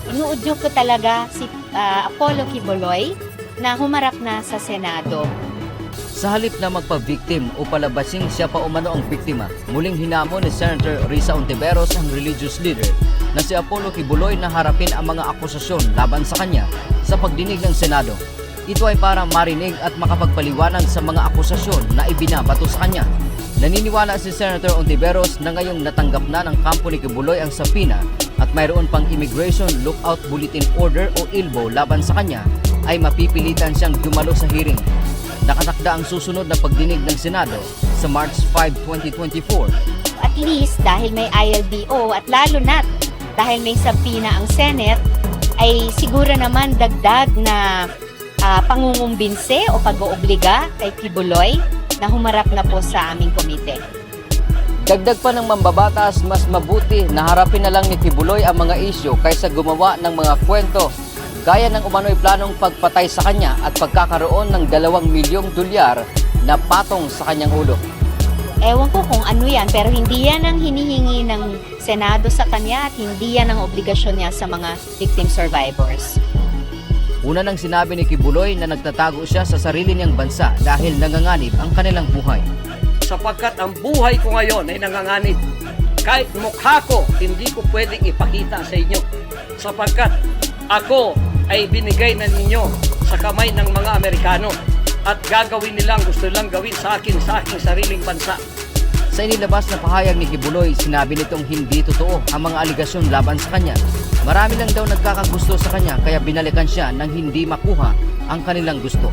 Inuudyok ko talaga si Apollo Quiboloy na humarap na sa Senado. Sa halip na magpa-victim o palabasing siya pa umano ang biktima, muling hinamon ni Senator Risa Hontiveros ang religious leader na si Apollo Quiboloy na harapin ang mga akusasyon laban sa kanya sa pagdinig ng Senado. Ito ay para marinig at makapagpaliwanag sa mga akusasyon na ibinabato sa kanya. Naniniwala si Senator Hontiveros na ngayong natanggap na ng kampo ni Quiboloy ang sapina at mayroon pang Immigration Lookout Bulletin Order o ILBO laban sa kanya, ay mapipilitan siyang dumalo sa hearing. Nakatakda ang susunod na pagdinig ng Senado sa March 5, 2024. At least dahil may ILBO at lalo na't dahil may sapina ang Senate, ay siguro naman dagdag na pangungumbinse o pag-oobliga kay Quiboloy na humarap na po sa aming komite. Dagdag pa ng mambabatas, mas mabuti na harapin na lang ni Quiboloy ang mga isyu kaysa gumawa ng mga kwento gaya ng umano'y planong pagpatay sa kanya at pagkakaroon ng 2 milyong dolyar na patong sa kanyang ulo. Ewan ko kung ano yan, pero hindi yan ang hinihingi ng Senado sa kanya at hindi yan ang obligasyon niya sa mga victim survivors. Una nang sinabi ni Quiboloy na nagtatago siya sa sarili niyang bansa dahil nanganganib ang kanilang buhay. Sapagkat ang buhay ko ngayon ay nanganganib. Kahit mukha ko, hindi ko pwedeng ipakita sa inyo. Sapagkat ako ay binigay na ninyo sa kamay ng mga Amerikano at gagawin nilang gusto nilang gawin sa aking sariling bansa. Sa inilabas na pahayag ni Quiboloy, sinabi nitong hindi totoo ang mga aligasyon laban sa kanya. Marami lang daw nagkakagusto sa kanya kaya binalikan siya nang hindi makuha ang kanilang gusto.